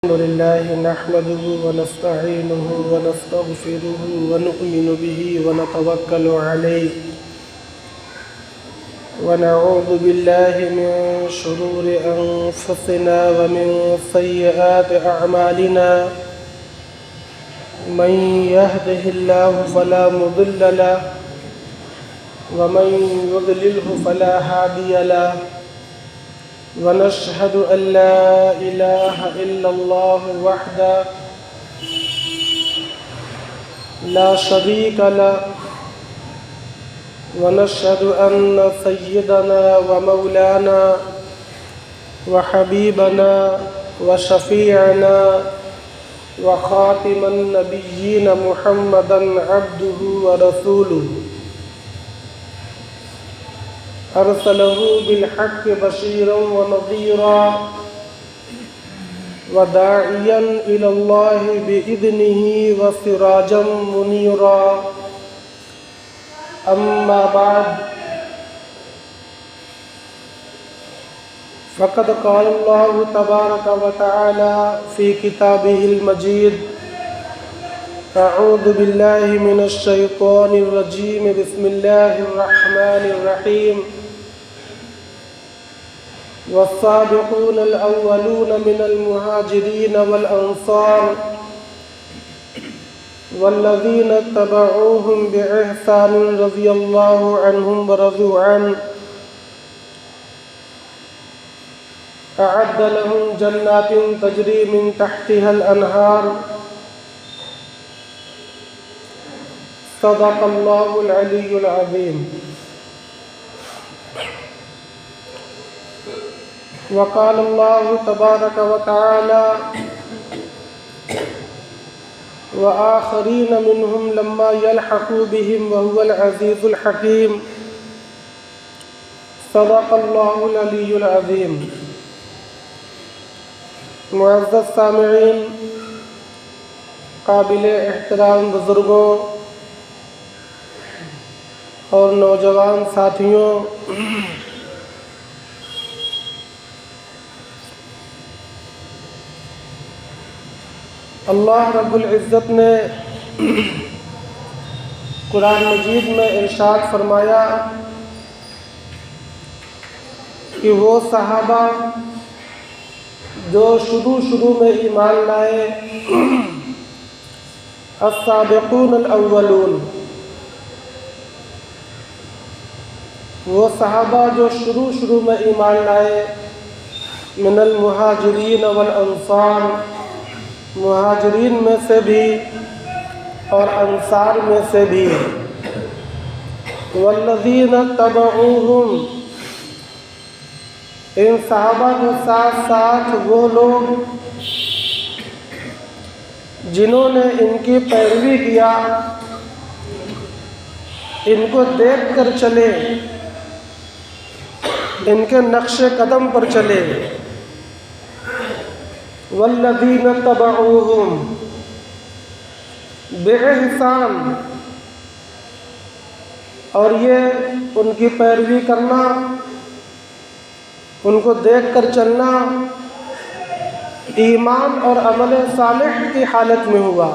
الحمد لله نحمده ونستعينه ونستغفره ونؤمن به ونتوكل عليه ونعوذ بالله من شرور أنفسنا ومن سيئات أعمالنا من يهده الله فلا مضل له ومن يضلله فلا هادي له ونشهد أن لا إله إلا الله وحده لا شريك له ونشهد أن سيدنا ومولانا وحبيبنا وشفيعنا وخاتم النبيين محمدا عبده ورسوله أرسله بالحق بشيرا ونذيرا وداعيا إلى الله بإذنه وسراجا منيرا أما بعد فقد قال الله تبارك وتعالى في كتابه المجيد أعوذ بالله من الشيطان الرجيم بسم الله الرحمن الرحيم والسابقون الأولون من المهاجرين والأنصار والذين اتبعوهم بإحسان رضي الله عنهم ورضوا عنه أعد لهم جنات تجري من تحتها الأنهار صدق الله العلي العظيم وقال الله تبارك وتعالى وآخرين منهم لما يلحقوا بهم وهو العزيز الحكيم صدق الله العلي العظيم معزز سامعین، قابل احترام بزرگوں اور نوجوان ساتھیوں، اللہ رب العزت نے قرآن مجید میں ارشاد فرمایا کہ وہ صحابہ جو شروع میں ایمان لائے، السابقون الاولون، وہ صحابہ جو شروع میں ایمان لائے، من المہاجرین والانصار، مہاجرین میں سے بھی اور انصار میں سے بھی، والذین اتبعوہم، ان صحابہ کے ساتھ ساتھ وہ لوگ جنہوں نے ان کی پیروی کیا، ان کو دیکھ کر چلے، ان کے نقش قدم پر چلے، والذین اتبعوہم بإحسان، اور یہ ان کی پیروی کرنا، ان کو دیکھ کر چلنا ایمان اور عمل صالح کی حالت میں ہوا۔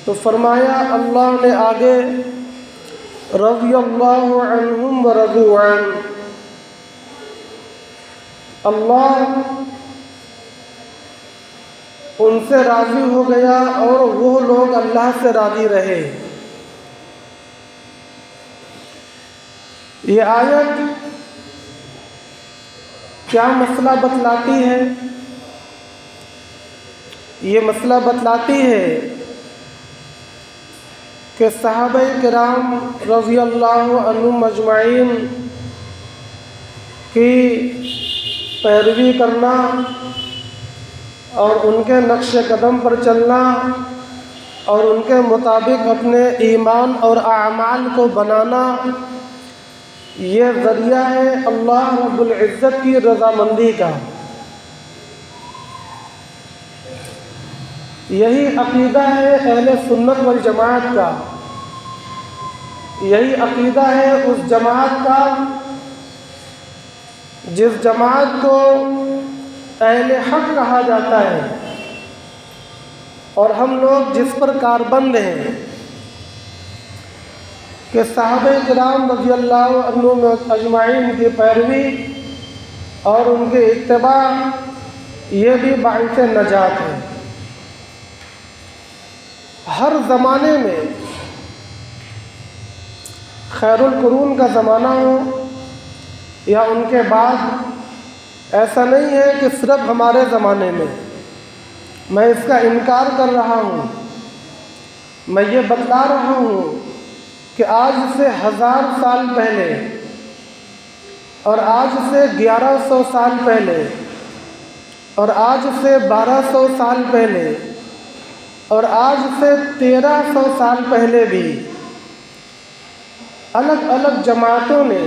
تو فرمایا اللہ نے آگے رضی اللہ عنہم ورضوا عنہ، اللہ ان سے راضی ہو گیا اور وہ لوگ اللہ سے راضی رہے۔ یہ آیت کیا مسئلہ بتلاتی ہے؟ یہ مسئلہ بتلاتی ہے کہ صحابہ کرام رضی اللہ عنہم اجمعین کی پیروی کرنا اور ان کے نقش قدم پر چلنا اور ان کے مطابق اپنے ایمان اور اعمال کو بنانا، یہ ذریعہ ہے اللہ رب العزت کی رضامندی کا۔ یہی عقیدہ ہے اہل سنت والجماعت کا، یہی عقیدہ ہے اس جماعت کا جس جماعت کو اہل حق کہا جاتا ہے، اور ہم لوگ جس پر کاربند ہیں کہ صحابہ کرام رضی اللہ عنہم اجمعین کی پیروی اور ان کے اتباع یہ بھی باعث نجات ہے۔ ہر زمانے میں خیر القرون کا زمانہ ہو یا ان کے بعد، ایسا نہیں ہے کہ صرف ہمارے زمانے میں اس کا انکار کر رہا ہوں، میں یہ بتلا رہا ہوں کہ آج سے 1000 سال پہلے اور آج سے 1100 سال پہلے اور آج سے 1200 سال پہلے اور آج سے 1300 سال پہلے بھی الگ الگ جماعتوں نے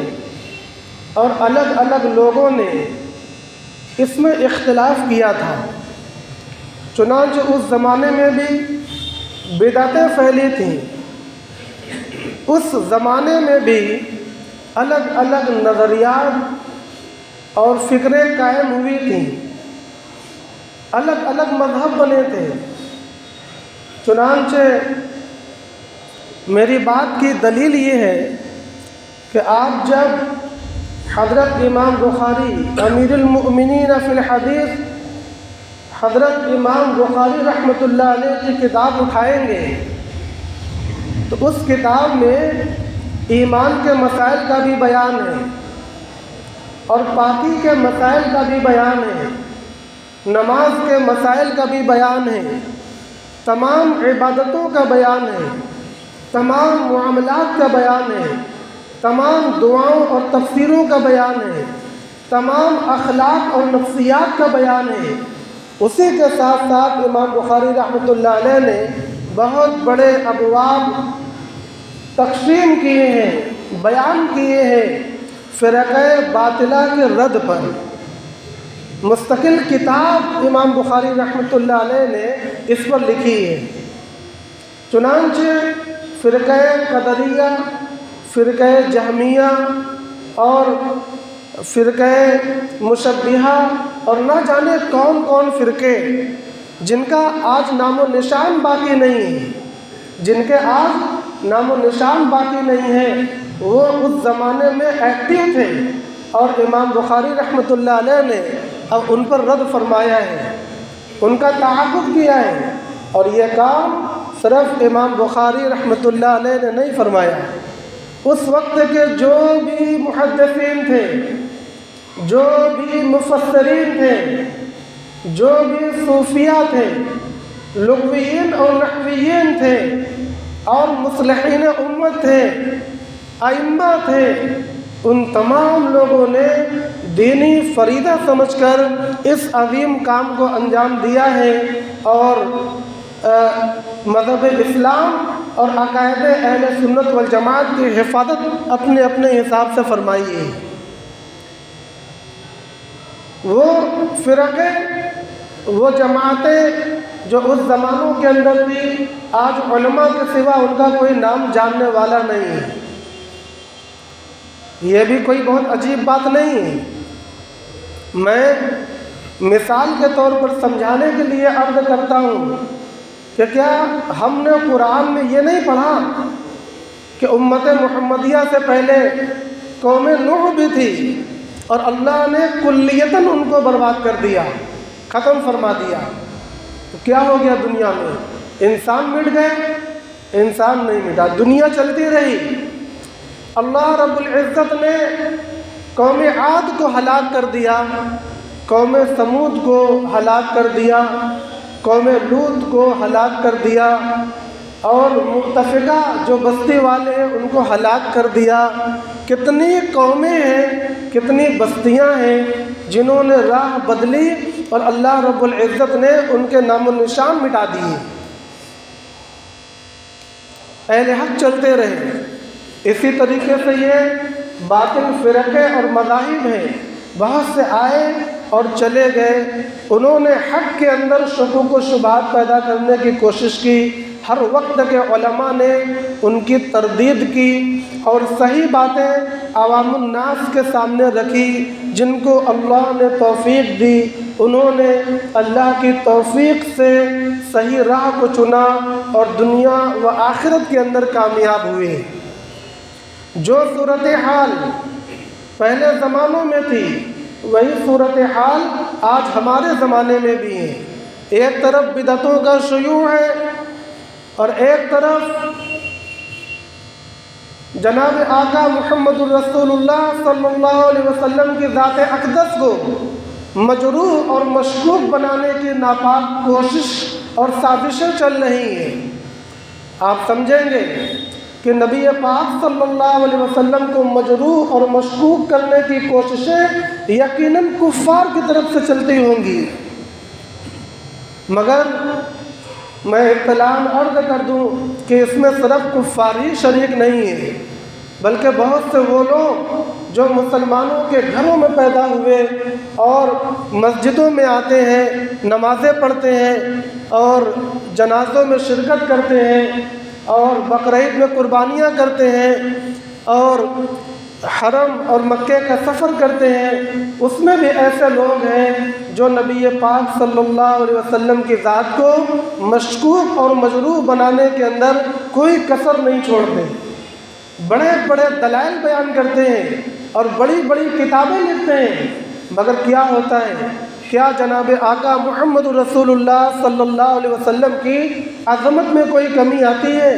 اور الگ الگ لوگوں نے اس میں اختلاف کیا تھا۔ چنانچہ اس زمانے میں بھی بدعتیں پھیلی تھیں، اس زمانے میں بھی الگ الگ نظریات اور فکریں قائم ہوئی تھیں، الگ الگ مذہب بنے تھے۔ چنانچہ میری بات کی دلیل یہ ہے کہ آپ جب حضرت امام بخاری امیر المؤمنین فی الحدیث حضرت امام بخاری رحمۃ اللہ علیہ کی کتاب اٹھائیں گے تو اس کتاب میں ایمان کے مسائل کا بھی بیان ہے اور پاکی کے مسائل کا بھی بیان ہے، نماز کے مسائل کا بھی بیان ہے، تمام عبادتوں کا بیان ہے، تمام معاملات کا بیان ہے، تمام دعاؤں اور تفسیروں کا بیان ہے، تمام اخلاق اور نفسیات کا بیان ہے۔ اسی کے ساتھ ساتھ امام بخاری رحمۃ اللہ علیہ نے بہت بڑے ابواب تقسیم کیے ہیں، بیان کیے ہیں فرقہ باطلہ کے رد پر۔ مستقل کتاب امام بخاری رحمۃ اللہ علیہ نے اس پر لکھی ہے۔ چنانچہ فرقہ قدریہ، فرقہ جہمیہ اور فرقہ مشبہہ اور نہ جانے کون کون فرقے جن کا آج نام و نشان باقی نہیں ہے، جن کے آج نام و نشان باقی نہیں ہے، وہ اس زمانے میں ایکٹیو تھے اور امام بخاری رحمۃ اللہ علیہ نے اب ان پر رد فرمایا ہے، ان کا تعاقب کیا ہے۔ اور یہ کام صرف امام بخاری رحمۃ اللہ علیہ نے نہیں فرمایا، اس وقت کے جو بھی محدثین تھے، جو بھی مفسرین تھے، جو بھی صوفیہ تھے، لغویین اور نحویین تھے اور مصلحین امت تھے، ائمہ تھے، ان تمام لوگوں نے دینی فریضہ سمجھ کر اس عظیم کام کو انجام دیا ہے اور مذہب اسلام اور عقائد اہل سنت والجماعت کی حفاظت اپنے اپنے حساب سے فرمائی ہے۔ وہ فرقے، وہ جماعتیں جو اس زمانوں کے اندر تھی، آج علماء کے سوا ان کا کوئی نام جاننے والا نہیں ہے۔ یہ بھی کوئی بہت عجیب بات نہیں ہے۔ میں مثال کے طور پر سمجھانے کے لیے عرض کرتا ہوں کہ کیا ہم نے قرآن میں یہ نہیں پڑھا کہ امت محمدیہ سے پہلے قوم نوح بھی تھی اور اللہ نے کلیتاً ان کو برباد کر دیا، ختم فرما دیا؟ تو کیا ہو گیا دنیا میں؟ انسان مٹ گئے؟ انسان نہیں مٹا، دنیا چلتی رہی۔ اللہ رب العزت نے قوم عاد کو ہلاک کر دیا، قوم ثمود کو ہلاک کر دیا، قوم لوط کو ہلاک کر دیا، اور متفقہ جو بستی والے ہیں ان کو ہلاک کر دیا۔ کتنی قومیں ہیں، کتنی بستیاں ہیں جنہوں نے راہ بدلی اور اللہ رب العزت نے ان کے نام و نشان مٹا دیے۔ اہل حق چلتے رہے۔ اسی طریقے سے یہ باطل فرقے اور مذاہب ہیں، بہت سے آئے اور چلے گئے، انہوں نے حق کے اندر شکوک و شبہات پیدا کرنے کی کوشش کی۔ ہر وقت کے علماء نے ان کی تردید کی اور صحیح باتیں عوام الناس کے سامنے رکھی، جن کو اللہ نے توفیق دی انہوں نے اللہ کی توفیق سے صحیح راہ کو چنا اور دنیا و آخرت کے اندر کامیاب ہوئے۔ جو صورتحال پہلے زمانوں میں تھی وہی صورتحال آج ہمارے زمانے میں بھی ہے۔ ایک طرف بدعتوں کا شیوع ہے اور ایک طرف جناب آقا محمد الرسول اللہ صلی اللہ علیہ وسلم کی ذات اقدس کو مجروح اور مشکوک بنانے کی ناپاک کوشش اور سازشیں چل رہی ہیں۔ آپ سمجھیں گے کہ نبی پاک صلی اللہ علیہ وسلم کو مجروح اور مشکوک کرنے کی کوششیں یقیناً کفار کی طرف سے چلتی ہوں گی، مگر میں اطلاع عرض کر دوں کہ اس میں صرف کفار ہی شریک نہیں ہے، بلکہ بہت سے وہ لوگ جو مسلمانوں کے گھروں میں پیدا ہوئے اور مسجدوں میں آتے ہیں، نمازیں پڑھتے ہیں اور جنازوں میں شرکت کرتے ہیں اور بقرعید میں قربانیاں کرتے ہیں اور حرم اور مکے کا سفر کرتے ہیں، اس میں بھی ایسے لوگ ہیں جو نبی پاک صلی اللہ علیہ وسلم کی ذات کو مشکوک اور مجروح بنانے کے اندر کوئی کسر نہیں چھوڑتے، بڑے بڑے دلائل بیان کرتے ہیں اور بڑی بڑی کتابیں لکھتے ہیں، مگر کیا ہوتا ہے؟ کیا جناب آقا محمد رسول اللہ صلی اللہ علیہ وسلم کی عظمت میں کوئی کمی آتی ہے؟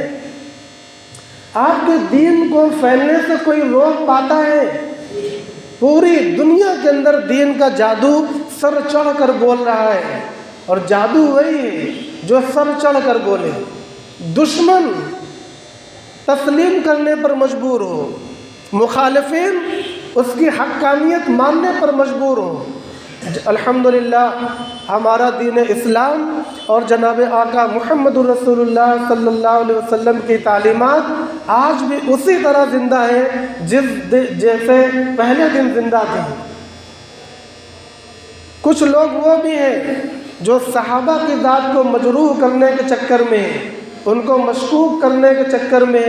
آپ کے دین کو پھیلنے سے کوئی روک پاتا ہے؟ پوری دنیا کے اندر دین کا جادو سر چڑھ کر بول رہا ہے، اور جادو وہی ہے جو سر چڑھ کر بولے، دشمن تسلیم کرنے پر مجبور ہو، مخالفین اس کی حقانیت ماننے پر مجبور ہو۔ الحمدللہ ہمارا دین اسلام اور جناب آقا محمد الرسول اللہ صلی اللہ علیہ وسلم کی تعلیمات آج بھی اسی طرح زندہ ہیں جیسے پہلے دن زندہ تھے۔ کچھ لوگ وہ بھی ہیں جو صحابہ کی ذات کو مجروح کرنے کے چکر میں ہیں، ان کو مشکوک کرنے کے چکر میں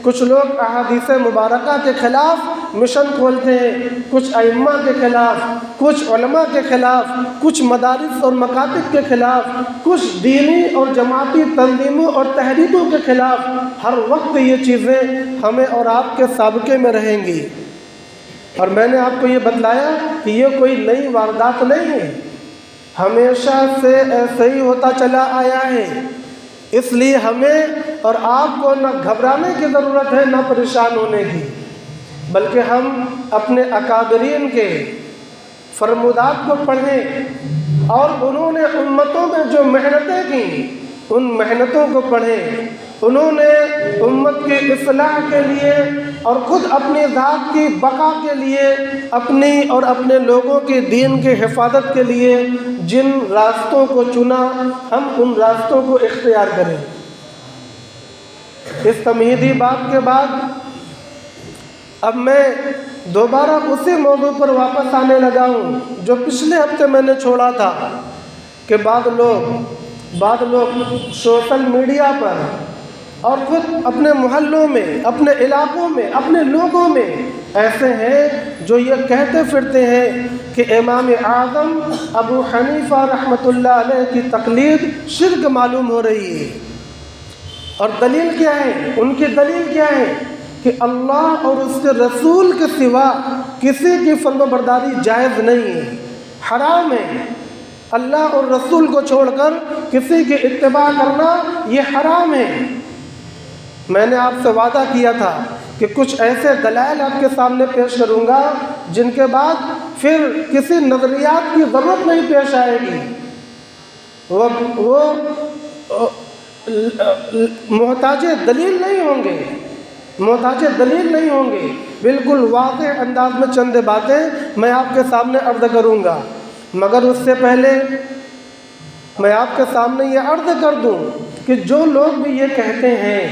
کچھ لوگ احادیث مبارکہ کے خلاف مشن کھولتے ہیں، کچھ ائمہ کے خلاف، کچھ علماء کے خلاف، کچھ مدارس اور مکاتب کے خلاف، کچھ دینی اور جماعتی تنظیموں اور تحریکوں کے خلاف۔ ہر وقت یہ چیزیں ہمیں اور آپ کے سابقے میں رہیں گی، اور میں نے آپ کو یہ بتلایا کہ یہ کوئی نئی واردات نہیں ہے، ہمیشہ سے ایسے ہی ہوتا چلا آیا ہے۔ اس لیے ہمیں اور آپ کو نہ گھبرانے کی ضرورت ہے نہ پریشان ہونے کی، بلکہ ہم اپنے اکابرین کے فرمودات کو پڑھیں اور انہوں نے امتوں میں جو محنتیں کی ان محنتوں کو پڑھیں۔ انہوں نے امت کی اصلاح کے لیے اور خود اپنی ذات کی بقا کے لیے، اپنی اور اپنے لوگوں کے دین کی حفاظت کے لیے جن راستوں کو چنا، ہم ان راستوں کو اختیار کریں۔ اس تمہیدی بات کے بعد اب میں دوبارہ اسی موضوع پر واپس آنے لگا ہوں جو پچھلے ہفتے میں نے چھوڑا تھا، کہ بعض لوگ سوشل میڈیا پر اور خود اپنے محلوں میں، اپنے علاقوں میں، اپنے لوگوں میں ایسے ہیں جو یہ کہتے پھرتے ہیں کہ امام اعظم ابو حنیفہ رحمۃ اللہ علیہ کی تقلید شرک معلوم ہو رہی ہے۔ اور دلیل کیا ہے؟ ان کی دلیل کیا ہے؟ کہ اللہ اور اس کے رسول کے سوا کسی کی فرما برداری جائز نہیں ہے، حرام ہے۔ اللہ اور رسول کو چھوڑ کر کسی کی اتباع کرنا یہ حرام ہے۔ میں نے آپ سے وعدہ کیا تھا کہ کچھ ایسے دلائل آپ کے سامنے پیش کروں گا جن کے بعد پھر کسی نظریات کی ضرورت نہیں پیش آئے گی، وہ محتاج دلیل نہیں ہوں گے، بالکل واضح انداز میں چند باتیں میں آپ کے سامنے عرض کروں گا۔ مگر اس سے پہلے میں آپ کے سامنے یہ عرض کر دوں کہ جو لوگ بھی یہ کہتے ہیں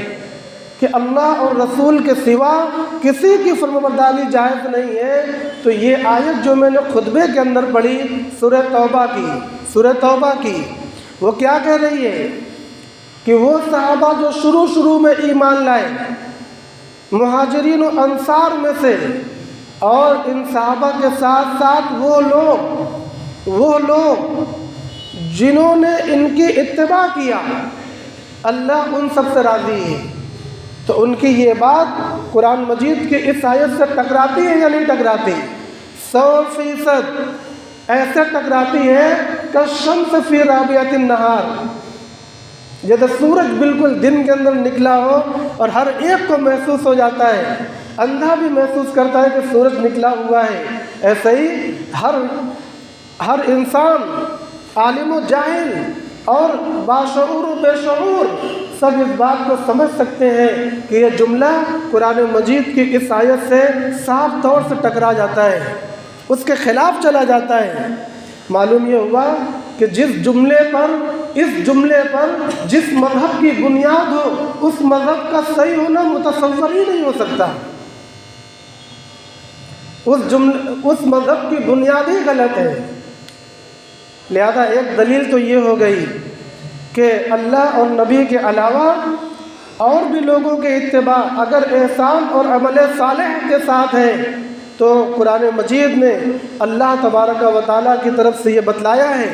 کہ اللہ اور رسول کے سوا کسی کی فرمانبرداری جائز نہیں ہے، تو یہ آیت جو میں نے خطبے کے اندر پڑھی سورہ توبہ کی، وہ کیا کہہ رہی ہے؟ کہ وہ صحابہ جو شروع میں ایمان لائے، مہاجرین و انصار میں سے، اور ان صحابہ کے ساتھ ساتھ وہ لوگ وہ لوگ جنہوں نے ان کی اتباع کیا اللہ ان سب سے راضی ہے۔ تو ان کی یہ بات قرآن مجید کی اس آیت سے ٹکراتی ہے یا نہیں ٹکراتی؟ 100% ایسے ٹکراتی ہے کہ شمس فی رابعۃ النہار، جیسے سورج بالکل دن کے اندر نکلا ہو اور ہر ایک کو محسوس ہو جاتا ہے، اندھا بھی محسوس کرتا ہے کہ سورج نکلا ہوا ہے، ایسے ہی ہر انسان، عالم و جاہل اور باشعور و بے شعور سب اس بات کو سمجھ سکتے ہیں کہ یہ جملہ قرآن مجید کی اس آیت سے صاف طور سے ٹکرا جاتا ہے، اس کے خلاف چلا جاتا ہے۔ معلوم یہ ہوا کہ اس جملے پر جس مذہب کی بنیاد ہو اس مذہب کا صحیح ہونا متصور ہی نہیں ہو سکتا، اس مذہب کی بنیاد ہی غلط ہے۔ لہذا ایک دلیل تو یہ ہو گئی کہ اللہ اور نبی کے علاوہ اور بھی لوگوں کے اتباع اگر احسان اور عمل صالح کے ساتھ ہے تو قرآن مجید نے اللہ تبارک و تعالیٰ کی طرف سے یہ بتلایا ہے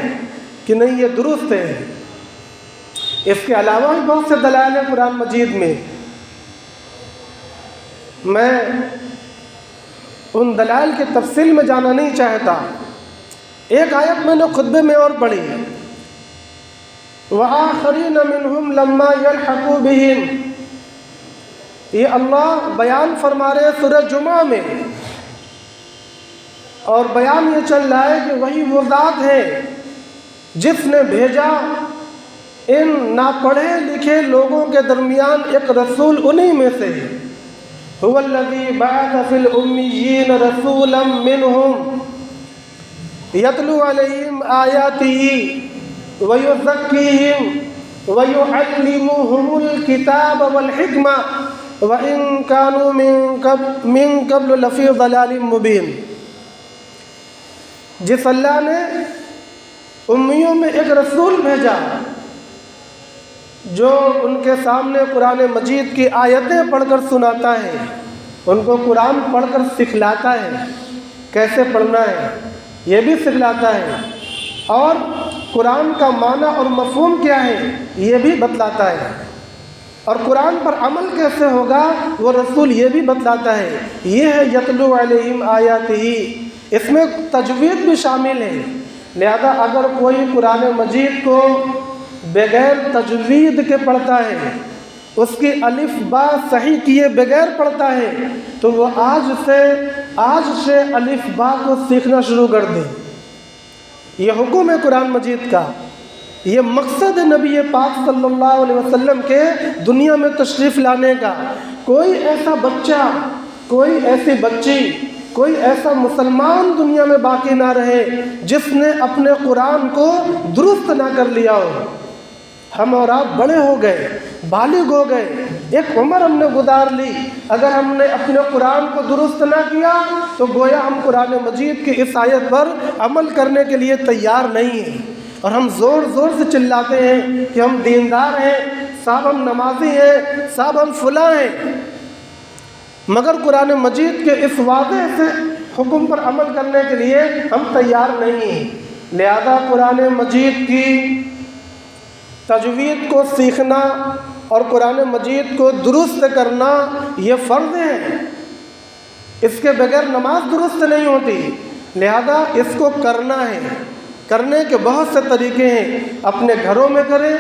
کہ نہیں، یہ درست ہے۔ اس کے علاوہ بھی بہت سے دلائل ہیں قرآن مجید میں، میں ان دلائل کی تفصیل میں جانا نہیں چاہتا۔ ایک آیت میں نے خطبے میں اور پڑھی، وَآخَرِينَ مِنْهُمْ لَمَّا يَلْحَقُوا بِهِمْ، یہ اللہ بیان فرما رہے سورہ جمعہ میں، اور بیان یہ چل رہا ہے کہ وہی وہ ذات ہے جس نے بھیجا ان ناپڑھے لکھے لوگوں کے درمیان ایک رسول انہی میں سے، هُوَ الَّذِي بَعَثَ فِي الْأُمِّيِّينَ رَسُولًا مِّنْهُمْ يَتْلُو عَلَيْهِمْ آيَاتِهِ وَيُزَكِّيهِمْ وَيُعَلِّمُهُمُ الْكِتَابَ وَالْحِكْمَةَ وَإِن كَانُوا مِن قَبْلُ لَفِي ضَلَالٍ مُّبِينٍ۔ جس اللہ نے امیوں میں ایک رسول بھیجا جو ان کے سامنے قرآن مجید کی آیتیں پڑھ کر سناتا ہے، ان کو قرآن پڑھ کر سکھلاتا ہے، کیسے پڑھنا ہے یہ بھی سکھلاتا ہے، اور قرآن کا معنی اور مفہوم کیا ہے یہ بھی بتلاتا ہے، اور قرآن پر عمل کیسے ہوگا وہ رسول یہ بھی بتلاتا ہے۔ یہ ہے یتلو علیہم آیاتہ، اس میں تجوید بھی شامل ہے۔ لہذا اگر کوئی قرآن مجید کو بغیر تجوید کے پڑھتا ہے، اس کی الف با صحیح کیے بغیر پڑھتا ہے، تو وہ آج سے الف با کو سیکھنا شروع کر دے۔ یہ حکم ہے قرآن مجید کا، یہ مقصد ہے نبی پاک صلی اللہ علیہ وسلم کے دنیا میں تشریف لانے کا۔ کوئی ایسا بچہ، کوئی ایسی بچی، کوئی ایسا مسلمان دنیا میں باقی نہ رہے جس نے اپنے قرآن کو درست نہ کر لیا ہو۔ ہم اور آپ بڑے ہو گئے، بالغ ہو گئے، ایک عمر ہم نے گزار لی، اگر ہم نے اپنے قرآن کو درست نہ کیا تو گویا ہم قرآن مجید کی اس آیت پر عمل کرنے کے لیے تیار نہیں ہیں، اور ہم زور زور سے چلاتے ہیں کہ ہم دیندار ہیں، صاحب ہم نمازی ہیں، صاحب ہم فلاں ہیں، مگر قرآن مجید کے اس واضح سے حکم پر عمل کرنے کے لیے ہم تیار نہیں ہیں۔ لہذا قرآن مجید کی تجوید کو سیکھنا اور قرآن مجید کو درست کرنا یہ فرض ہے، اس کے بغیر نماز درست نہیں ہوتی۔ لہذا اس کو کرنا ہے، کرنے کے بہت سے طریقے ہیں، اپنے گھروں میں کریں،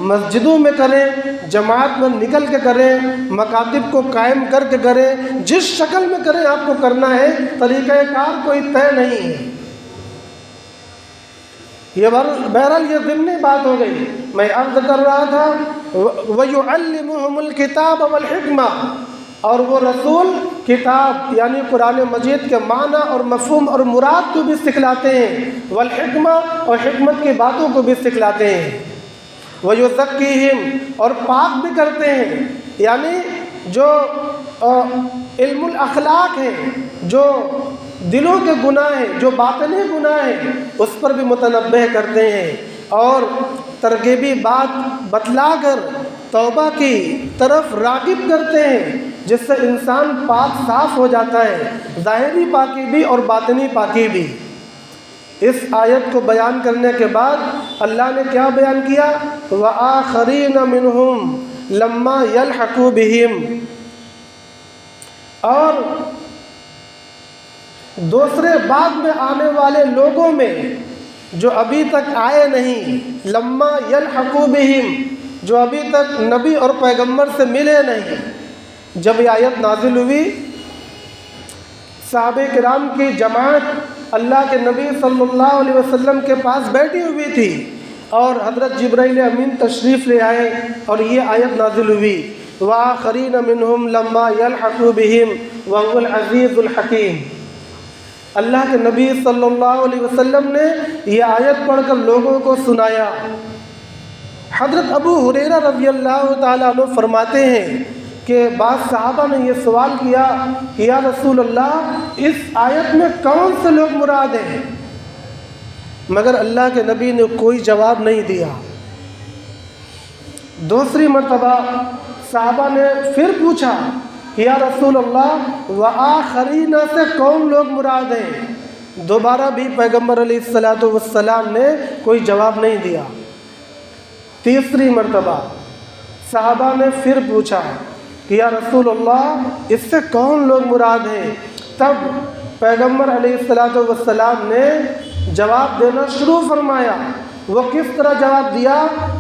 مسجدوں میں کریں، جماعت میں نکل کے کریں، مکاتب کو قائم کر کے کریں، جس شکل میں کریں آپ کو کرنا ہے، طریقہ کار کوئی طے نہیں ہے۔ یہ بہرحال یہ ضمنی بات ہو گئی، میں عرض کر رہا تھا وَيُعَلِّمُهُمُ الْكِتَابَ وَالْحِكْمَةَ، اور وہ رسول کتاب یعنی قرآن مجید کے معنی اور مفہوم اور مراد کو بھی سکھلاتے ہیں، والحکمہ اور حکمت کی باتوں کو بھی سکھلاتے ہیں، وَيُزَكِّيهِمْ اور پاک بھی کرتے ہیں، یعنی جو علم الاخلاق ہے، جو دلوں کے گناہ ہیں، جو باطنی گناہ ہیں، اس پر بھی متنبہ کرتے ہیں، اور ترغیبی بات بتلا کر توبہ کی طرف راغب کرتے ہیں، جس سے انسان پاک صاف ہو جاتا ہے، ظاہری پاکی بھی اور باطنی پاکی بھی۔ اس آیت کو بیان کرنے کے بعد اللہ نے کیا بیان کیا؟ وَآخَرِينَ مِنْهُمْ لَمَّا يَلْحَقُوا بِهِمْ، اور دوسرے بعد میں آنے والے لوگوں میں جو ابھی تک آئے نہیں، لما یلحقوا بہم، جو ابھی تک نبی اور پیغمبر سے ملے نہیں۔ جب یہ آیت نازل ہوئی، صحابہ کرام کی جماعت اللہ کے نبی صلی اللہ علیہ وسلم کے پاس بیٹھی ہوئی تھی اور حضرت جبرائیل امین تشریف لے آئے اور یہ آیت نازل ہوئی، وآخرین منہم لما یلحقوا بہم وهو العزیز الحکیم۔ اللہ کے نبی صلی اللہ علیہ وسلم نے یہ آیت پڑھ کر لوگوں کو سنایا۔ حضرت ابو ہریرہ رضی اللہ تعالیٰ عنہ فرماتے ہیں کہ بعض صحابہ نے یہ سوال کیا کہ یا رسول اللہ، اس آیت میں کون سے لوگ مراد ہیں؟ مگر اللہ کے نبی نے کوئی جواب نہیں دیا۔ دوسری مرتبہ صحابہ نے پھر پوچھا کہ یا رسول اللہ، وآخرین سے کون لوگ مراد ہیں؟ دوبارہ بھی پیغمبر علیہ السلام نے کوئی جواب نہیں دیا۔ تیسری مرتبہ صحابہ نے پھر پوچھا کہ یا رسول اللہ، اس سے کون لوگ مراد ہیں؟ تب پیغمبر علیہ السلام نے جواب دینا شروع فرمایا۔ وہ کس طرح جواب دیا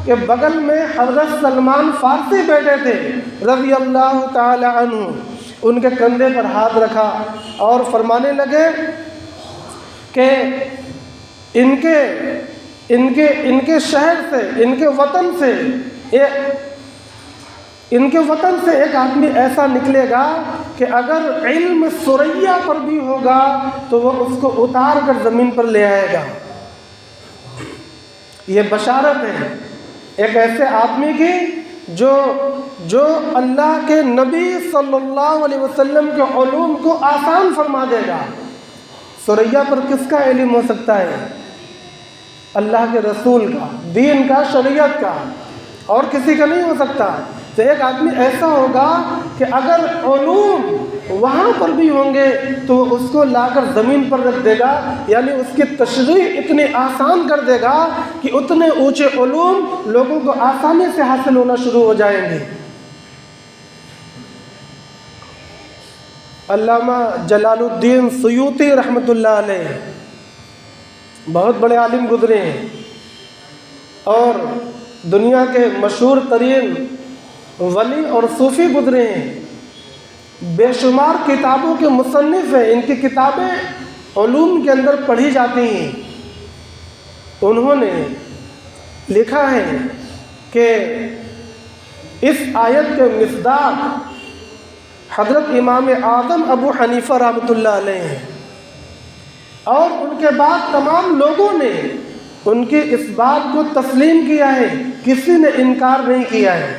کہ بغل میں حضرت سلمان فارسی بیٹھے تھے رضی اللہ تعالی عنہ، ان کے کندھے پر ہاتھ رکھا اور فرمانے لگے کہ ان کے شہر سے، ان کے وطن سے ایک آدمی ایسا نکلے گا کہ اگر علم ثریا پر بھی ہوگا تو وہ اس کو اتار کر زمین پر لے آئے گا۔ یہ بشارت ہے ایک ایسے آدمی کی جو اللہ کے نبی صلی اللہ علیہ وسلم کے علوم کو آسان فرما دے گا۔ ثریا پر کس کا علم ہو سکتا ہے؟ اللہ کے رسول کا، دین کا، شریعت کا، اور کسی کا نہیں ہو سکتا۔ تو ایک آدمی ایسا ہوگا کہ اگر علوم وہاں پر بھی ہوں گے تو وہ اس کو لا کر زمین پر رکھ دے گا، یعنی اس کی تشریح اتنی آسان کر دے گا کہ اتنے اونچے علوم لوگوں کو آسانی سے حاصل ہونا شروع ہو جائیں گے۔ علامہ جلال الدین سیوطی رحمۃ اللہ علیہ بہت بڑے عالم گزرے ہیں اور دنیا کے مشہور ترین ولی اور صوفی گزرے ہیں، بے شمار کتابوں کے مصنف ہیں، ان کی کتابیں علوم کے اندر پڑھی جاتی ہیں۔ انہوں نے لکھا ہے کہ اس آیت کے مصداق حضرت امام اعظم ابو حنیفہ رحمۃ اللہ علیہ ہیں، اور ان کے بعد تمام لوگوں نے ان کی اس بات کو تسلیم کیا ہے، کسی نے انکار نہیں کیا ہے۔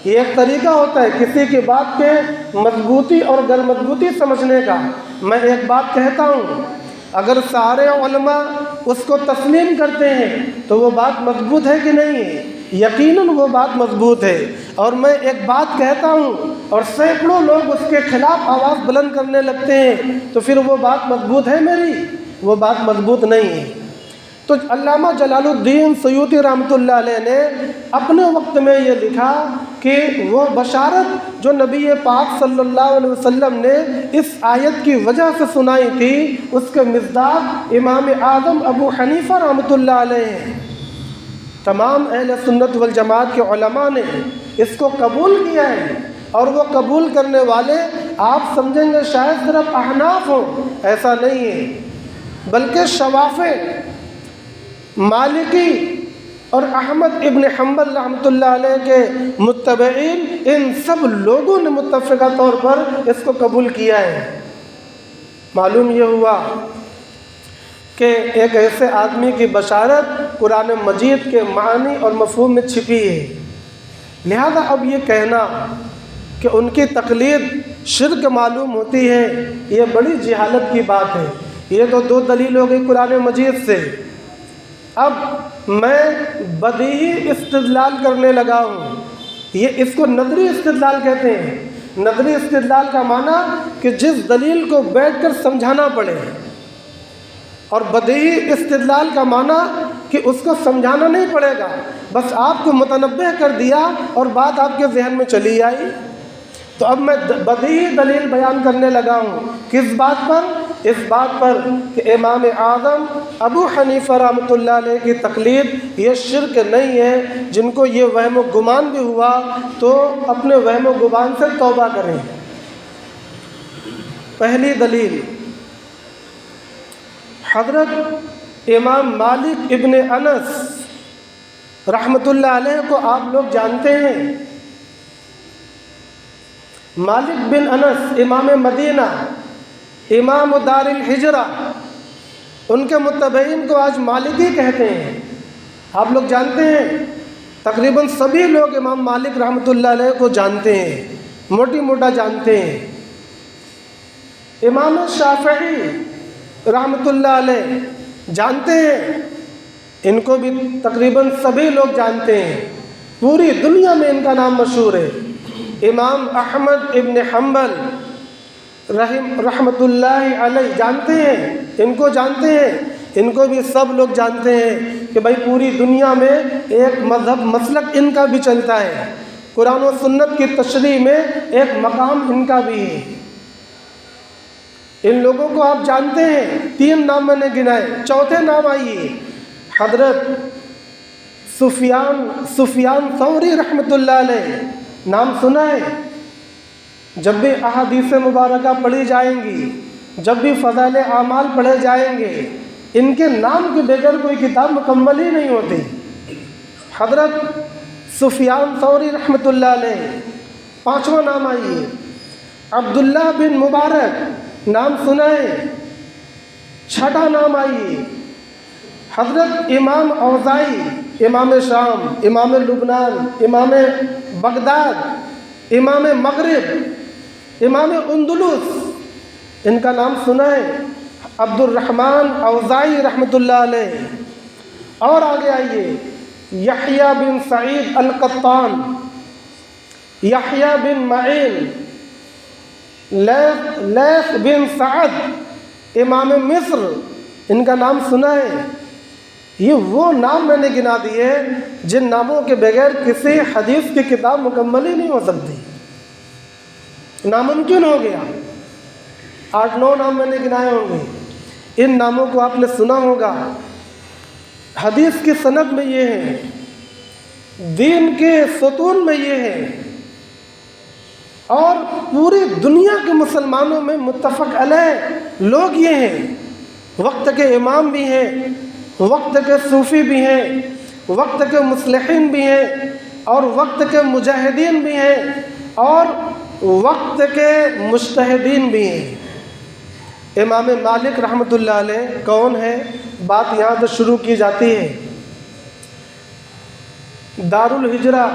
یہ ایک طریقہ ہوتا ہے کسی کی بات پہ مضبوطی اور غیر مضبوطی سمجھنے کا۔ میں ایک بات کہتا ہوں، اگر سارے علماء اس کو تسلیم کرتے ہیں تو وہ بات مضبوط ہے کہ نہیں ہے؟ یقیناً وہ بات مضبوط ہے۔ اور میں ایک بات کہتا ہوں اور سینکڑوں لوگ اس کے خلاف آواز بلند کرنے لگتے ہیں تو پھر وہ بات مضبوط ہے میری؟ وہ بات مضبوط نہیں ہے۔ تو علامہ جلال الدین سیوطی رحمۃ اللہ علیہ نے اپنے وقت میں یہ لکھا کہ وہ بشارت جو نبی پاک صلی اللہ علیہ وسلم نے اس آیت کی وجہ سے سنائی تھی، اس کے مصداق امام اعظم ابو حنیفہ رحمۃ اللہ علیہ ہیں۔ تمام اہل سنت والجماعت کے علماء نے اس کو قبول کیا ہے، اور وہ قبول کرنے والے آپ سمجھیں گے شاید صرف احناف ہوں، ایسا نہیں ہے، بلکہ شوافع، مالکی اور احمد ابن حنبل رحمۃ اللہ علیہ کے متبعین، ان سب لوگوں نے متفقہ طور پر اس کو قبول کیا ہے۔ معلوم یہ ہوا کہ ایک ایسے آدمی کی بشارت قرآن مجید کے معنی اور مفہوم میں چھپی ہے، لہذا اب یہ کہنا کہ ان کی تقلید شرک معلوم ہوتی ہے، یہ بڑی جہالت کی بات ہے۔ یہ تو دو دلیل ہو گئی قرآن مجید سے۔ اب میں بدیہی استدلال کرنے لگا ہوں، یہ اس کو نظری استدلال کہتے ہیں۔ نظری استدلال کا معنی کہ جس دلیل کو بیٹھ کر سمجھانا پڑے، اور بدیہی استدلال کا معنی کہ اس کو سمجھانا نہیں پڑے گا، بس آپ کو متنبہ کر دیا اور بات آپ کے ذہن میں چلی آئی۔ تو اب میں بدیہی دلیل بیان کرنے لگا ہوں، کس بات پر؟ اس بات پر کہ امام اعظم ابو حنیفہ رحمۃ اللہ علیہ کی تقلید یہ شرک نہیں ہے۔ جن کو یہ وہم و گمان بھی ہوا تو اپنے وہم و گمان سے توبہ کریں۔ پہلی دلیل، حضرت امام مالک ابن انس رحمۃ اللہ علیہ کو آپ لوگ جانتے ہیں۔ مالک بن انس امام مدینہ، امام دار الحجرہ، ان کے متبعین کو آج مالکی کہتے ہیں۔ آپ لوگ جانتے ہیں، تقریباً سبھی لوگ امام مالک رحمۃ اللہ علیہ کو جانتے ہیں، موٹی موٹا جانتے ہیں۔ امام شافعی رحمۃ اللہ علیہ جانتے ہیں، ان کو بھی تقریباً سبھی لوگ جانتے ہیں، پوری دنیا میں ان کا نام مشہور ہے۔ امام احمد ابن حنبل رحمۃ اللہ علیہ جانتے ہیں، ان کو جانتے ہیں، ان کو بھی سب لوگ جانتے ہیں کہ بھائی پوری دنیا میں ایک مذہب مسلک ان کا بھی چلتا ہے، قرآن و سنت کی تشریح میں ایک مقام ان کا بھی ہے۔ ان لوگوں کو آپ جانتے ہیں، 3 نام میں نے گنائے، چوتھے نام آئیے، حضرت سفیان ثوری رحمۃ اللہ علیہ، نام سنا ہے؟ جب بھی احادیث مبارکہ پڑھی جائیں گی، جب بھی فضائل اعمال پڑھے جائیں گے، ان کے نام کے بغیر کوئی کتاب مکمل ہی نہیں ہوتی۔ حضرت سفیان ثوری رحمۃ اللہ علیہ۔ 5واں نام آئیے، عبداللہ بن مبارک، نام سنا ہے؟ 6واں نام آئیے، حضرت امام اوزاعی، امام شام، امام لبنان، امام بغداد، امام مغرب، امام اندلس، ان کا نام سنا ہے؟ عبد الرحمن اوزاعی رحمۃ اللہ علیہ۔ اور آگے آئیے، یحییٰ بن سعید القطان، یحییٰ بن معین، لیث بن سعد، امام مصر، ان کا نام سنا ہے؟ یہ وہ نام میں نے گنا دیے جن ناموں کے بغیر کسی حدیث کی کتاب مکمل ہی نہیں ہو سکتی، ناممکن ہو گیا۔ 8-9 نام میں نے گنائے ہوں گے، ان ناموں کو آپ نے سنا ہوگا۔ حدیث کی سند میں یہ ہے، دین کے ستون میں یہ ہے، اور پوری دنیا کے مسلمانوں میں متفق علیہ لوگ یہ ہیں۔ وقت کے امام بھی ہیں، وقت کے صوفی بھی ہیں، وقت کے مصلحین بھی ہیں، اور وقت کے مجاہدین بھی ہیں، اور وقت کے مجتہدین بھی ہیں۔ امام مالک رحمۃ اللہ علیہ کون ہے؟ بات یہاں سے شروع کی جاتی ہے۔ دار الحجرہ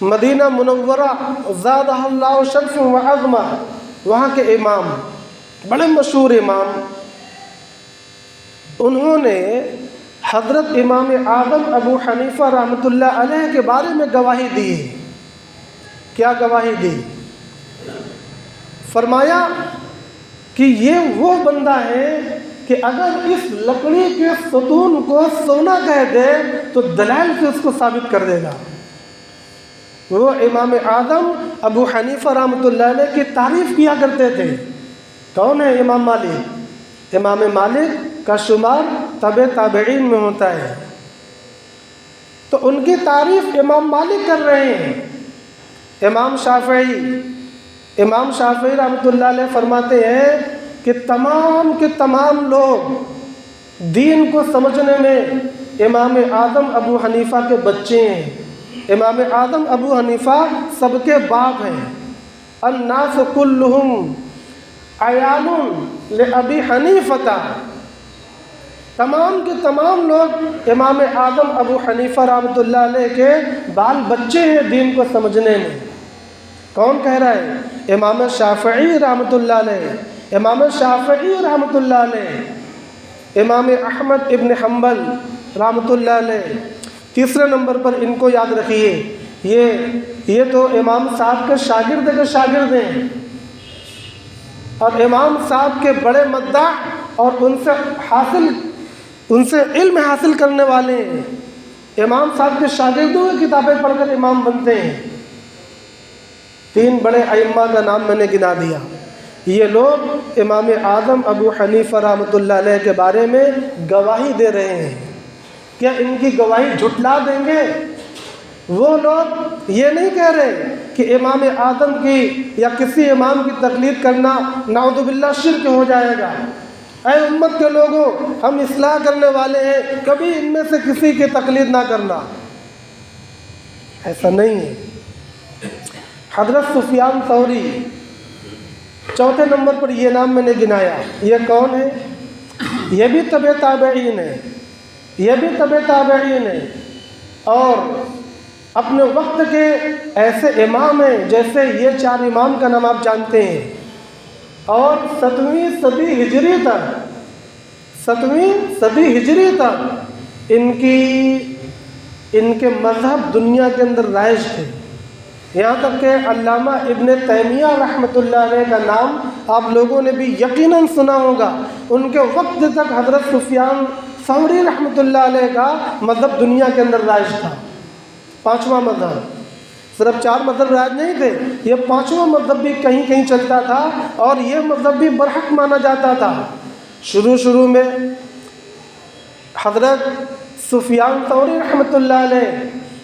مدینہ منورہ زادہ اللہ شرف و عظمہ، وہاں کے امام، بڑے مشہور امام، انہوں نے حضرت امام اعظم ابو حنیفہ رحمۃ اللہ علیہ کے بارے میں گواہی دی۔ کیا گواہی دی؟ فرمایا کہ یہ وہ بندہ ہے کہ اگر اس لکڑی کے ستون کو سونا کہہ دے تو دلائل سے اس کو ثابت کر دے گا۔ وہ امام اعظم ابو حنیفہ رحمۃ اللہ علیہ کی تعریف کیا کرتے تھے۔ کون ہے امام مالک؟ امام مالک کا شمار تبع تابعین میں ہوتا ہے، تو ان کی تعریف امام مالک کر رہے ہیں۔ امام شافعی رحمۃ اللہ علیہ فرماتے ہیں کہ تمام کے تمام لوگ دین کو سمجھنے میں امام اعظم ابو حنیفہ کے بچے ہیں۔ امام اعظم ابو حنیفہ سب کے باپ ہیں۔ الناس کلہم عیال لابی حنیفہ، تمام کے تمام لوگ امام اعظم ابو حنیفہ رحمۃ اللہ علیہ کے بال بچے ہیں دین کو سمجھنے میں۔ کون کہہ رہا ہے؟ امام شافعی رحمۃ اللہ علیہ، امام شافعی رحمۃ اللہ علیہ، امام احمد ابن حنبل رحمۃ اللہ علیہ۔ تیسرے نمبر پر ان کو یاد رکھیے، یہ تو امام صاحب کے شاگرد ہیں۔ اور امام صاحب کے بڑے مداح اور ان سے علم حاصل کرنے والے ہیں۔ امام صاحب کے شاگردوں کی کتابیں پڑھ کر امام بنتے ہیں۔ 3 بڑے ائمہ کا نام میں نے گنا دیا۔ یہ لوگ امام اعظم ابو حنیفہ رحمۃ اللہ علیہ کے بارے میں گواہی دے رہے ہیں۔ کیا ان کی گواہی جھٹلا دیں گے؟ وہ لوگ یہ نہیں کہہ رہے کہ امام اعظم کی یا کسی امام کی تقلید کرنا نعوذ باللہ شرک ہو جائے گا۔ اے امت کے لوگوں، ہم اصلاح کرنے والے ہیں، کبھی ان میں سے کسی کی تقلید نہ کرنا۔ ایسا نہیں ہے۔ حضرت سفیان ثوری 4 نمبر پر یہ نام میں نے گنایا۔ یہ کون ہے؟ یہ بھی تبع تابعین ہے، اور اپنے وقت کے ایسے امام ہیں جیسے یہ 4 امام کا نام آپ جانتے ہیں، اور 7ویں صدی ہجری تک ان کے مذہب دنیا کے اندر رائج تھے۔ یہاں تک کہ علامہ ابن تیمیہ رحمۃ اللہ علیہ کا نام آپ لوگوں نے بھی یقیناً سنا ہوگا۔ ان کے وقت تک حضرت سفیان ثوری رحمۃ اللہ علیہ کا مذہب دنیا کے اندر رائج تھا۔ 5واں مذہب، صرف 4 مذہب رائج نہیں تھے، یہ 5واں مذہب بھی کہیں کہیں چلتا تھا، اور یہ مذہب بھی برحق مانا جاتا تھا۔ شروع میں حضرت سفیان ثوری رحمۃ اللہ علیہ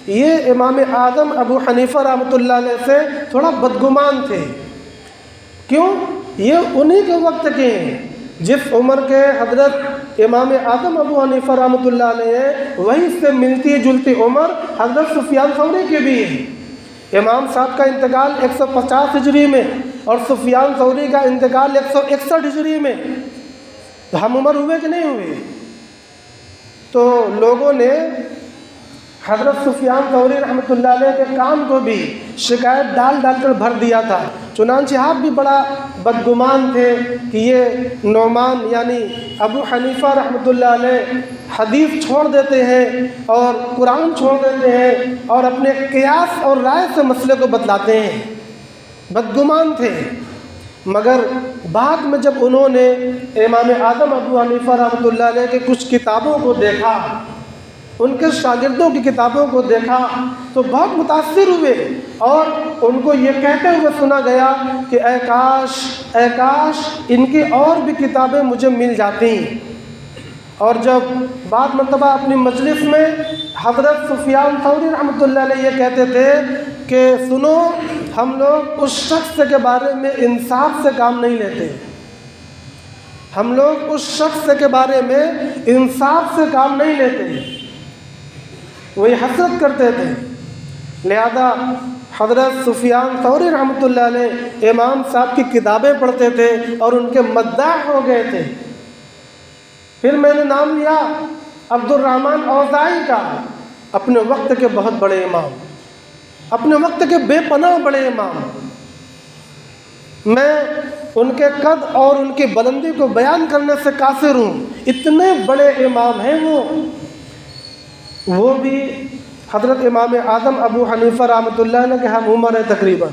یہ امام اعظم ابو حنیفہ رحمۃ اللہ علیہ سے تھوڑا بدگمان تھے۔ کیوں؟ یہ انہی کے وقت کے ہیں، جس عمر کے حضرت امام اعظم ابو حنیفہ رحمۃ اللہ علیہ وہی سے ملتی جلتی عمر حضرت سفیان ثوری کی بھی ہے۔ امام صاحب کا انتقال 150 ہجری میں اور سفیان ثوری کا انتقال 161 ہجری میں، ہم عمر ہوئے کہ نہیں ہوئے؟ تو لوگوں نے حضرت سفیان ثوری رحمۃ اللہ علیہ کے کام کو بھی شکایت ڈال کر بھر دیا تھا۔ چنانچہ آپ بھی بڑا بدگمان تھے کہ یہ نعمان یعنی ابو حنیفہ رحمۃ اللہ علیہ حدیث چھوڑ دیتے ہیں اور قرآن چھوڑ دیتے ہیں اور اپنے قیاس اور رائے سے مسئلے کو بتلاتے ہیں۔ بدگمان تھے، مگر بعد میں جب انہوں نے امام اعظم ابو حنیفہ رحمۃ اللہ علیہ کے کچھ کتابوں کو دیکھا، ان کے شاگردوں کی کتابوں کو دیکھا، تو بہت متاثر ہوئے، اور ان کو یہ کہتے ہوئے سنا گیا کہ اے کاش ان کی اور بھی کتابیں مجھے مل جاتی۔ اور جب بعد مرتبہ اپنی مجلس میں حضرت سفیان ثوری رحمۃ اللہ علیہ یہ کہتے تھے کہ سنو، ہم لوگ اس شخص کے بارے میں انصاف سے کام نہیں لیتے، ہم لوگ اس شخص کے بارے میں انصاف سے کام نہیں لیتے، وہی حسرت کرتے تھے۔ لہذا حضرت سفیان ثوری رحمۃ اللہ علیہ امام صاحب کی کتابیں پڑھتے تھے اور ان کے مداح ہو گئے تھے۔ پھر میں نے نام لیا عبد الرحمن اوزاعی کا، اپنے وقت کے بہت بڑے امام، اپنے وقت کے بے پناہ بڑے امام۔ میں ان کے قد اور ان کی بلندی کو بیان کرنے سے قاصر ہوں، اتنے بڑے امام ہیں وہ بھی حضرت امام اعظم ابو حنیفہ رحمۃ اللہ علیہ کے ہم عمر ہے تقریباً۔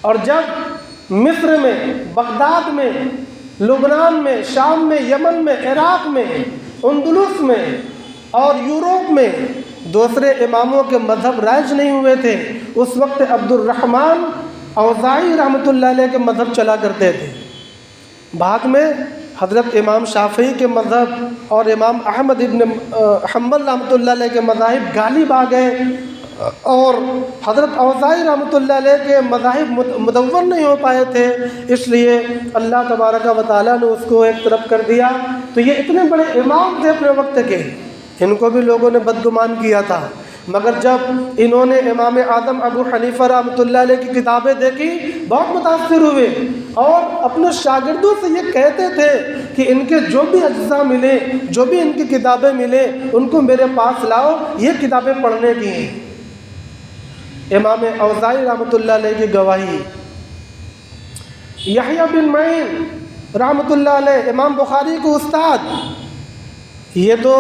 اور جب مصر میں، بغداد میں، لبنان میں، شام میں، یمن میں، عراق میں، اندلس میں اور یورپ میں دوسرے اماموں کے مذہب رائج نہیں ہوئے تھے، اس وقت عبد الرحمن اوزاعی رحمۃ اللہ علیہ کے مذہب چلا کرتے تھے۔ بعد میں حضرت امام شافعی کے مذہب اور امام احمد ابن حنبل رحمۃ اللہ علیہ کے مذاہب غالب آ گئے، اور حضرت اوزاعی رحمۃ اللہ علیہ کے مذاہب مدور نہیں ہو پائے تھے، اس لیے اللہ تبارک و تعالیٰ نے اس کو ایک طرف کر دیا۔ تو یہ اتنے بڑے امام تھے اپنے وقت کے، ان کو بھی لوگوں نے بدگمان کیا تھا، مگر جب انہوں نے امام اعظم ابو حنیفہ رحمۃ اللہ علیہ کی کتابیں دیکھی بہت متاثر ہوئے، اور اپنے شاگردوں سے یہ کہتے تھے کہ ان کے جو بھی اجزاء ملے، جو بھی ان کی کتابیں ملے، ان کو میرے پاس لاؤ، یہ کتابیں پڑھنے کی ہیں۔ امام اوزاعی رحمۃ اللہ علیہ کی گواہی، یحییٰ بن معین رحمۃ اللہ علیہ امام بخاری کو استاد، یہ تو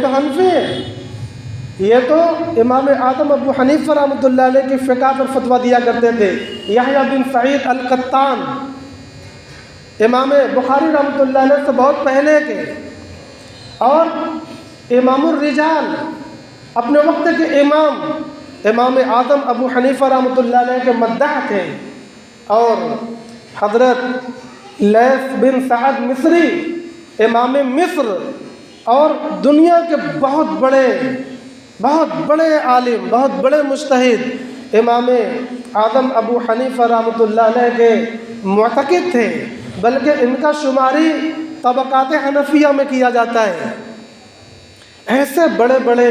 حنفی ہیں، یہ تو امام اعظم ابو حنیفہ رحمۃ اللہ علیہ کی فقہ پر فتویٰ دیا کرتے تھے۔ یحییٰ بن سعید القطان امام بخاری رحمۃ اللہ علیہ سے بہت پہلے کے، اور امام الرجال اپنے وقت کے امام اعظم ابو حنیفہ رحمۃ اللہ علیہ کے مداح تھے، اور حضرت لیث بن سعد مصری امام مصر اور دنیا کے بہت بڑے عالم، بہت بڑے مجتہد امام اعظم ابو حنیفہ رحمۃ اللہ علیہ کے معتقد تھے، بلکہ ان کا شماری طبقات حنفیہ میں کیا جاتا ہے۔ ایسے بڑے بڑے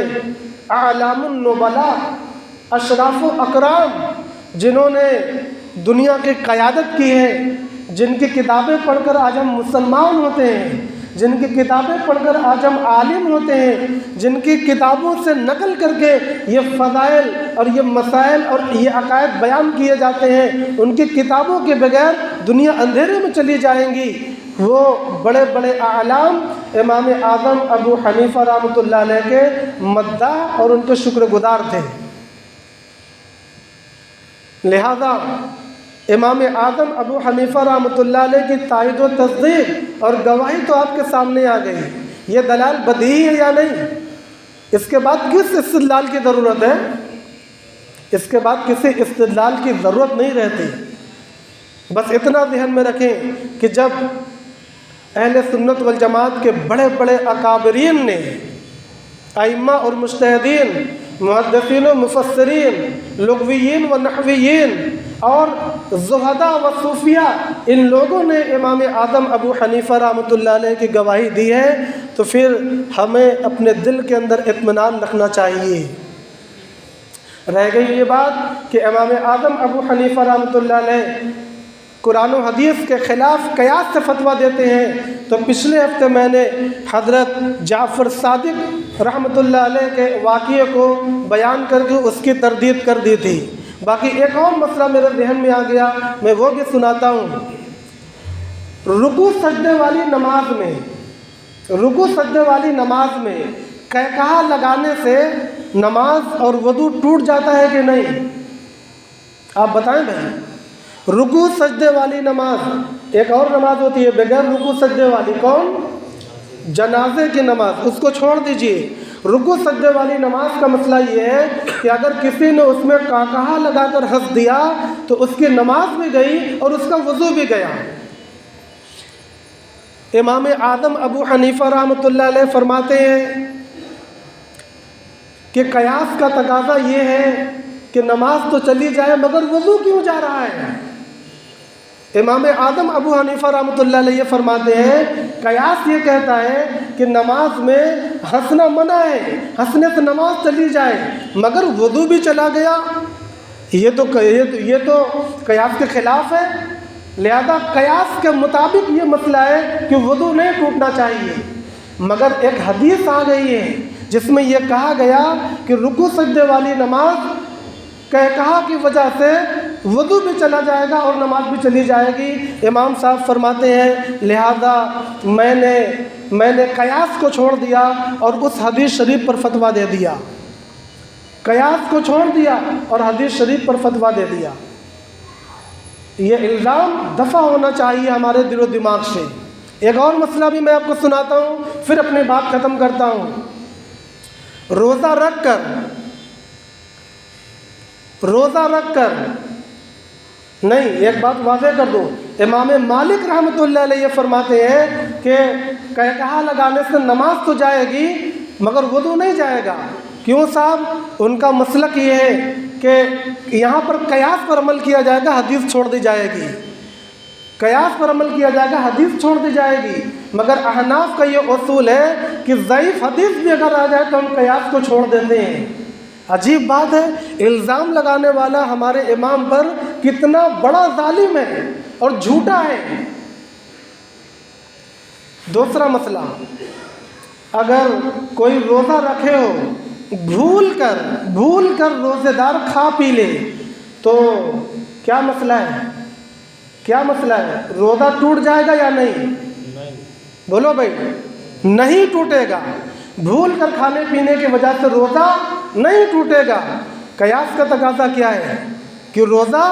اعلام النبلاء، اشراف و اکرام، جنہوں نے دنیا کی قیادت کی ہے، جن کی کتابیں پڑھ کر آج ہم مسلمان ہوتے ہیں، جن کی کتابیں پڑھ کر آج ہم عالم ہوتے ہیں، جن کی کتابوں سے نقل کر کے یہ فضائل اور یہ مسائل اور یہ عقائد بیان کیے جاتے ہیں، ان کی کتابوں کے بغیر دنیا اندھیرے میں چلی جائیں گی۔ وہ بڑے بڑے اعلام امام اعظم ابو حنیفہ رحمۃ اللہ علیہ کے مداح اور ان کے شکر گزار تھے۔ لہذا امام اعظم ابو حنیفہ رحمۃ اللہ علیہ کی تائید و تصدیق اور گواہی تو آپ کے سامنے آ گئی، یہ دلائل بدیہی ہے یا نہیں؟ اس کے بعد کس استدلال کی ضرورت ہے؟ اس کے بعد کسی استدلال کی ضرورت نہیں رہتی۔ بس اتنا ذہن میں رکھیں کہ جب اہل سنت والجماعت کے بڑے بڑے اکابرین نے، ائمہ اور مجتہدین، محدثین و مفسرین، لغویین و نحویین اور زہداء و صوفیاء، ان لوگوں نے امام اعظم ابو حنیفہ رحمۃ اللہ علیہ کی گواہی دی ہے، تو پھر ہمیں اپنے دل کے اندر اطمینان رکھنا چاہیے۔ رہ گئی یہ بات کہ امام اعظم ابو حنیفہ رحمۃ اللہ علیہ قرآن و حدیث کے خلاف قیاس سے فتویٰ دیتے ہیں، تو پچھلے ہفتے میں نے حضرت جعفر صادق رحمۃ اللہ علیہ کے واقعے کو بیان کر کے اس کی تردید کر دی تھی۔ باقی ایک اور مسئلہ میرے ذہن میں آ گیا، میں وہ بھی سناتا ہوں۔ رکوع سجدے والی نماز میں قہقہا لگانے سے نماز اور وضو ٹوٹ جاتا ہے کہ نہیں؟ آپ بتائیں بھائی۔ رکوع سجدے والی نماز، ایک اور نماز ہوتی ہے بغیر رکوع سجدے والی، کون؟ جنازے کی نماز، اس کو چھوڑ دیجئے۔ رکوع سجدے والی نماز کا مسئلہ یہ ہے کہ اگر کسی نے اس میں قہقہا لگا کر ہنس دیا تو اس کی نماز بھی گئی اور اس کا وضو بھی گیا۔ امام اعظم ابو حنیفہ رحمۃ اللہ علیہ فرماتے ہیں کہ قیاس کا تقاضا یہ ہے کہ نماز تو چلی جائے مگر وضو کیوں جا رہا ہے؟ امام اعظم ابو حنیفہ رحمۃ اللہ علیہ فرماتے ہیں قیاس یہ کہتا ہے کہ نماز میں ہنسنا منع ہے، ہنسنے سے نماز چلی جائے مگر وضو بھی چلا گیا، یہ تو قیاس کے خلاف ہے۔ لہذا قیاس کے مطابق یہ مسئلہ ہے کہ وضو نہیں ٹوٹنا چاہیے، مگر ایک حدیث آ گئی ہے جس میں یہ کہا گیا کہ رکوع سجدے والی نماز قہقہا کی وجہ سے وضو بھی چلا جائے گا اور نماز بھی چلی جائے گی۔ امام صاحب فرماتے ہیں لہذا میں نے قیاس کو چھوڑ دیا اور اس حدیث شریف پر فتویٰ دے دیا، قیاس کو چھوڑ دیا اور حدیث شریف پر فتویٰ دے دیا۔ یہ الزام دفع ہونا چاہیے ہمارے دل و دماغ سے۔ ایک اور مسئلہ بھی میں آپ کو سناتا ہوں، پھر اپنی بات ختم کرتا ہوں۔ روزہ رکھ کر نہیں، ایک بات واضح کر دوں، امام مالک رحمۃ اللہ علیہ فرماتے ہیں کہ قہقہا لگانے سے نماز تو جائے گی مگر وضو نہیں جائے گا۔ کیوں صاحب؟ ان کا مسلک یہ ہے کہ یہاں پر قیاس پر عمل کیا جائے گا، حدیث چھوڑ دی جائے گی، قیاس پر عمل کیا جائے گا، حدیث چھوڑ دی جائے گی۔ مگر احناف کا یہ اصول ہے کہ ضعیف حدیث بھی اگر آ جائے تو ہم قیاس کو چھوڑ دیتے ہیں۔ عجیب بات ہے، الزام لگانے والا ہمارے امام پر کتنا بڑا ظالم ہے اور جھوٹا ہے۔ دوسرا مسئلہ، اگر کوئی روزہ رکھے ہو، بھول کر روزے دار کھا پی لے تو کیا مسئلہ ہے؟ روزہ ٹوٹ جائے گا یا نہیں؟ بولو بھائی، نہیں ٹوٹے گا۔ بھول کر کھانے پینے کی وجہ سے روزہ نہیں ٹوٹے گا۔ قیاس کا تقاضا کیا ہے کہ روزہ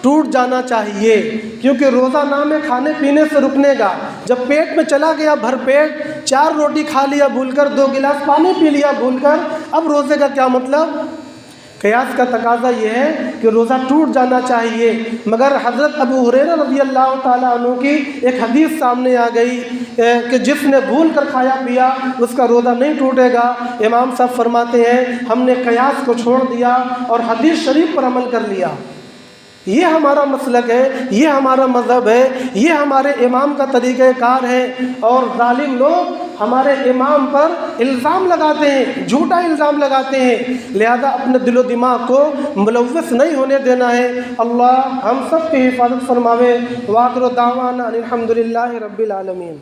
ٹوٹ جانا چاہیے، کیونکہ روزہ نام ہے کھانے پینے سے رکنے گا۔ جب پیٹ میں چلا گیا بھر پیٹ، 4 روٹی کھا لیا بھول کر، 2 گلاس پانی پی لیا بھول کر، اب روزے کا کیا مطلب؟ قیاس کا تقاضا یہ ہے کہ روزہ ٹوٹ جانا چاہیے۔ مگر حضرت ابو ہریرہ رضی اللہ تعالیٰ عنہ کی ایک حدیث سامنے آ گئی کہ جس نے بھول کر کھایا پیا اس کا روزہ نہیں ٹوٹے گا۔ امام صاحب فرماتے ہیں ہم نے قیاس کو چھوڑ دیا اور حدیث شریف پر عمل کر لیا۔ یہ ہمارا مسلک ہے، یہ ہمارا مذہب ہے، یہ ہمارے امام کا طریقہ کار ہے، اور ظالم لوگ ہمارے امام پر الزام لگاتے ہیں، جھوٹا الزام لگاتے ہیں، لہذا اپنے دل و دماغ کو ملوث نہیں ہونے دینا ہے۔ اللہ ہم سب کی حفاظت فرماوے۔ وآخر دعوانا ان الحمد للہ رب العالمین۔